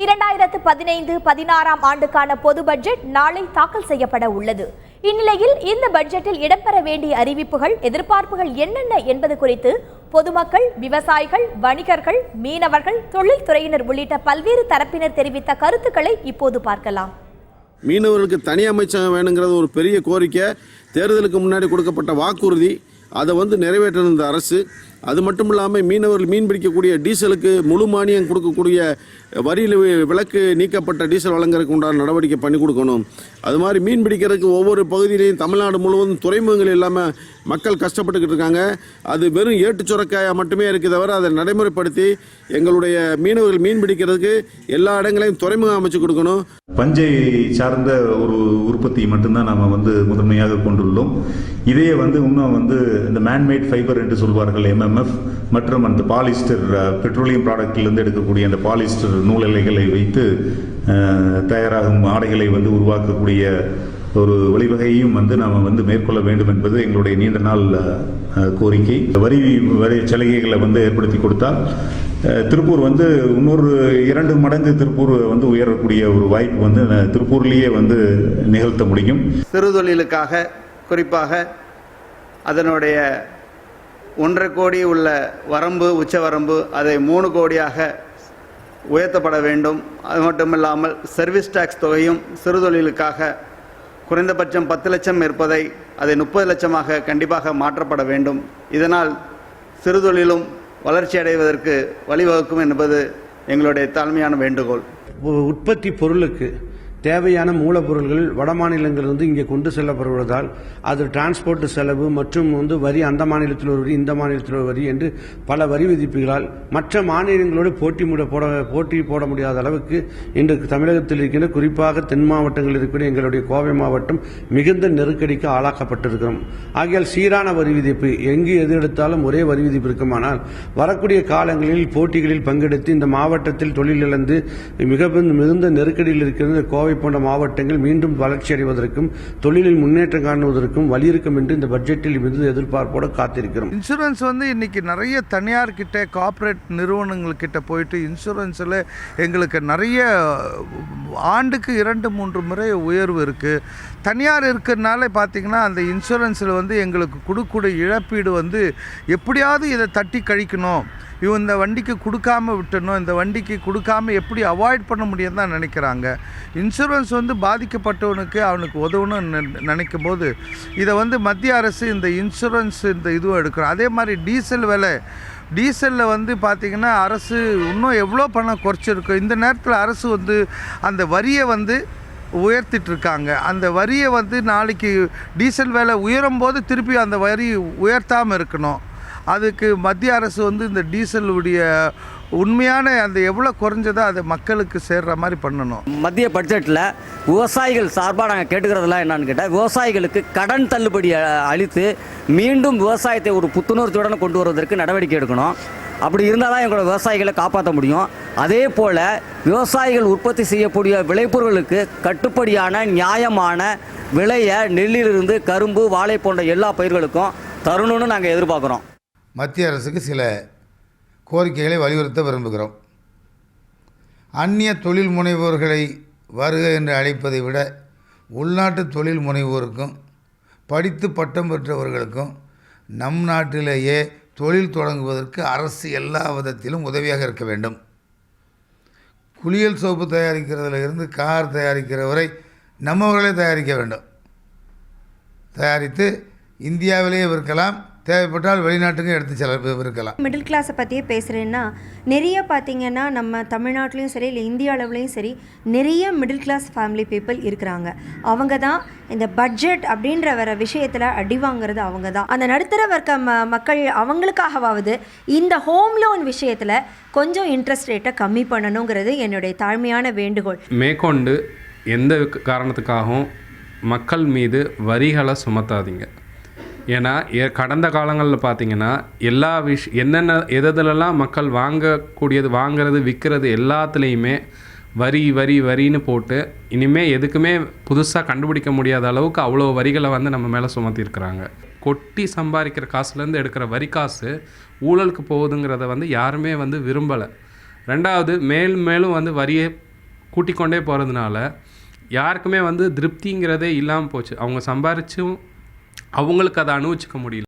2015-16 ஆண்டுக்கான பொது பட்ஜெட் நாளை தாக்கல் செய்யப்பட உள்ளது. இந்நிலையில் இந்த பட்ஜெட்டில் இடம்பெற வேண்டிய அறிவிப்புகள், எதிர்பார்ப்புகள் என்னென்ன என்பது குறித்து பொதுமக்கள், விவசாயிகள், வணிகர்கள், மீனவர்கள், தொழில்துறையினர் உள்ளிட்ட பல்வேறு தரப்பினர் தெரிவித்த கருத்துக்களை இப்போது பார்க்கலாம். மீனவர்களுக்கு தனி அமைச்சகம் வேணுங்கிறது ஒரு பெரிய கோரிக்கை. தேர்தலுக்கு முன்னாடி கொடுக்கப்பட்ட வாக்குறுதி அதை நிறைவேற்றின இந்த அரசு. அது மட்டும் இல்லாமல் மீனவர்கள் மீன் பிடிக்கக்கூடிய டீசலுக்கு முழு மானியம் கொடுக்கக்கூடிய வரியில் விலக்கு நீக்கப்பட்ட டீசல் வழங்குறதுக்கு உண்டான நடவடிக்கை பண்ணி கொடுக்கணும். அது மாதிரி மீன் பிடிக்கிறதுக்கு ஒவ்வொரு பகுதியிலையும் தமிழ்நாடு முழுவதும் துறைமுகங்கள் இல்லாமல் மக்கள் கஷ்டப்பட்டுக்கிட்டு இருக்காங்க. அது வெறும் ஏட்டுச் சுரக்காயாக மட்டுமே இருக்குது தவிர அதை நடைமுறைப்படுத்தி எங்களுடைய மீனவர்கள் மீன் பிடிக்கிறதுக்கு எல்லா இடங்களையும் துறைமுகம் அமைச்சு கொடுக்கணும். பஞ்சை சார்ந்த ஒரு உற்பத்தி மட்டும்தான் நாம் முதன்மையாக கொண்டுள்ளோம். இதே இன்னும் இந்த மேன்மேட் ஃபைபர் என்று சொல்வார்கள், MMF, மற்றும் அந்த பாலிஸ்டர் பெட்ரோலியம் ப்ராடக்டிலிருந்து எடுக்கக்கூடிய அந்த பாலிஸ்டர் நூலிலைகளை வைத்து தயாராகும் ஆடைகளை உருவாக்கக்கூடிய ஒரு வழிவகையும் நாம் மேற்கொள்ள வேண்டும் என்பது எங்களுடைய நீண்ட நாள் கோரிக்கை. வரி சலுகைகளை ஏற்படுத்தி கொடுத்தால் திருப்பூர் இன்னொரு 2 மடங்கு திருப்பூர் உயரக்கூடிய ஒரு வாய்ப்பு திருப்பூர்லேயே நிகழ்த்த முடியும். சிறு தொழிலுக்காக குறிப்பாக அதனுடைய 1.5 கோடி உள்ள வரம்பு, உச்ச வரம்பு, அதை 3 கோடியாக உயர்த்தப்பட வேண்டும். அது மட்டுமில்லாமல் சர்வீஸ் டாக்ஸ் தொகையும் சிறு தொழிலுக்காக குறைந்தபட்சம் 10 லட்சம் இருப்பதை அதை 30 லட்சமாக கண்டிப்பாக மாற்றப்பட வேண்டும். இதனால் சிறு தொழிலும் வளர்ச்சி அடைவதற்கு வழிவகுக்கும் என்பது எங்களுடைய தாழ்மையான வேண்டுகோள். உற்பத்தி பொருளுக்கு தேவையான மூலப்பொருள்கள் வட மாநிலங்களிலிருந்து இங்கே கொண்டு செல்லப்படுவதால் அது டிரான்ஸ்போர்ட் செலவு மற்றும் வரி, அந்த மாநிலத்தில் ஒரு வரி, இந்த மாநிலத்தில் ஒரு வரி என்று பல வரி விதிப்புகளால் மற்ற மாநிலங்களோடு போட்டி போட முடியாத அளவுக்கு இன்று தமிழகத்தில் இருக்கின்ற, குறிப்பாக தென் மாவட்டங்களில் இருக்கிற எங்களுடைய கோவை மாவட்டம் மிகுந்த நெருக்கடிக்கு ஆளாக்கப்பட்டிருக்கிறோம். ஆகையால் சீரான வரி விதிப்பு, எங்கு எது எடுத்தாலும் ஒரே வரி விதிப்பு இருக்குமானால் வரக்கூடிய காலங்களில் போட்டிகளில் பங்கெடுத்து இந்த மாவட்டத்தில் தொழில் இழந்து மிகுந்த நெருக்கடியில் இருக்கிற கோவை போன்ற மாவட்டங்கள் மீண்டும் வளர்ச்சி அடைவதற்கும் தொழிலில் முன்னேற்றம் காணுவதற்கும் வலியிருக்கும் என்று இந்த பட்ஜெட்டில் இருந்து எதிர்பார்ப்போடு காத்திருக்கிறோம். இன்சூரன்ஸ் இன்னைக்கு நிறைய தனியார் கிட்ட, கார்ப்பரேட் நிறுவனங்கள் கிட்ட போயிட்டு இன்சூரன்ஸில் எங்களுக்கு நிறைய ஆண்டுக்கு 2-3 முறை உயர்வு இருக்குது. தனியார் இருக்கிறதுனால பார்த்திங்கன்னா அந்த இன்சூரன்ஸில் எங்களுக்கு கொடுக்கக்கூடிய இழப்பீடு எப்படியாவது இதை தட்டி கழிக்கணும், இந்த வண்டிக்கு கொடுக்காம விட்டணும், இந்த வண்டிக்கு கொடுக்காம எப்படி அவாய்ட் பண்ண முடியும் தான் நினைக்கிறாங்க. இன்சூரன்ஸ் பாதிக்கப்பட்டவனுக்கு அவனுக்கு உதவணும்னு நினைக்கும் போது இதை மத்திய அரசு இந்த இன்சூரன்ஸ் இந்த இதுவும் எடுக்கணும். அதே மாதிரி டீசல் விலை, டீசலில் பார்த்திங்கன்னா அரசு இன்னும் எவ்வளோ பணம் குறைச்சிருக்கு. இந்த நேரத்தில் அரசு அந்த வரியை உயர்த்திட்டுருக்காங்க. அந்த வரியை நாளைக்கு டீசல் விலை உயரும் போது திருப்பி அந்த வரி உயர்த்தாமல் இருக்கணும். அதுக்கு மத்திய அரசு இந்த டீசலுடைய உண்மையான அந்த எவ்வளோ குறைஞ்சதோ அதை மக்களுக்கு சேர்ற மாதிரி பண்ணணும். மத்திய பட்ஜெட்டில் விவசாயிகள் சார்பாக நாங்கள் கேட்டுக்கிறதெல்லாம் என்னன்னு கேட்டால், விவசாயிகளுக்கு கடன் தள்ளுபடி அளித்து மீண்டும் விவசாயத்தை ஒரு புத்துணர்ச்சியுடன் கொண்டு வருவதற்கு நடவடிக்கை எடுக்கணும். அப்படி இருந்தால் தான் எங்களோட விவசாயிகளை காப்பாற்ற முடியும். அதே போல் விவசாயிகள் உற்பத்தி செய்யக்கூடிய விளைபொருளுக்கு கட்டுப்படியான நியாயமான விலையை நெல்லிலிருந்து கரும்பு, வாழை போன்ற எல்லா பயிர்களுக்கும் தரணும்னு நாங்கள் எதிர்பார்க்குறோம். மத்திய அரசுக்கு சில கோரிக்கைகளை வலியுறுத்த விரும்புகிறோம். அந்நிய தொழில் முனைவோர்களை வருக என்று அழைப்பதை விட உள்நாட்டு தொழில் முனைவோருக்கும் படித்து பட்டம் பெற்றவர்களுக்கும் நம் நாட்டிலேயே தொழில் தொடங்குவதற்கு அரசு எல்லா விதத்திலும் உதவியாக இருக்க வேண்டும். குளியல் சோப்பு தயாரிக்கிறதுல இருந்து கார் தயாரிக்கிற வரை நம்மவர்களே தயாரிக்க வேண்டும். தயாரித்து இந்தியாவிலேயே விற்கலாம், தேவைப்பட்டால் வெளிநாட்டுக்கும் எடுத்து இருக்கலாம். மிடில் கிளாஸை பற்றியே பேசுகிறேன்னா, நிறைய பார்த்திங்கன்னா நம்ம தமிழ்நாட்டிலையும் சரி, இல்லை இந்திய அளவுலையும் சரி, நிறைய மிடில் கிளாஸ் ஃபேமிலி பீப்புள் இருக்கிறாங்க. அவங்க தான் இந்த பட்ஜெட் அப்படின்ற வர விஷயத்தில் அடி வாங்கிறது அவங்க தான். அந்த நடுத்தர வர்க்க மக்கள் அவங்களுக்காகவாவது இந்த ஹோம் லோன் விஷயத்தில் கொஞ்சம் இன்ட்ரெஸ்ட் ரேட்டை கம்மி பண்ணணுங்கிறது என்னுடைய தாழ்மையான வேண்டுகோள். மேற்கொண்டு எந்த காரணத்துக்காகவும் மக்கள் மீது வரிகளை சுமத்தாதீங்க. ஏன்னா கடந்த காலங்களில் பார்த்திங்கன்னா எல்லா என்னென்ன எதெல்லாம் மக்கள் வாங்கிறது விற்கிறது எல்லாத்துலேயுமே வரின்னு போட்டு இனிமேல் எதுக்குமே புதுசாக கண்டுபிடிக்க முடியாத அளவுக்கு அவ்வளோ வரிகளை நம்ம மேலே சுமத்தியிருக்கிறாங்க. கொட்டி சம்பாதிக்கிற காசுலேருந்து எடுக்கிற வரி காசு ஊழலுக்கு போகுதுங்கிறத யாருமே விரும்பலை. ரெண்டாவது மேலும் வரியை கூட்டிக்கொண்டே போகிறதுனால யாருக்குமே வந்து திருப்திங்கிறதே இல்லாமல் போச்சு. அவங்க சம்பாரிச்சும் அவங்களுக்கு அதை அனுபவிச்சுக்க முடியல.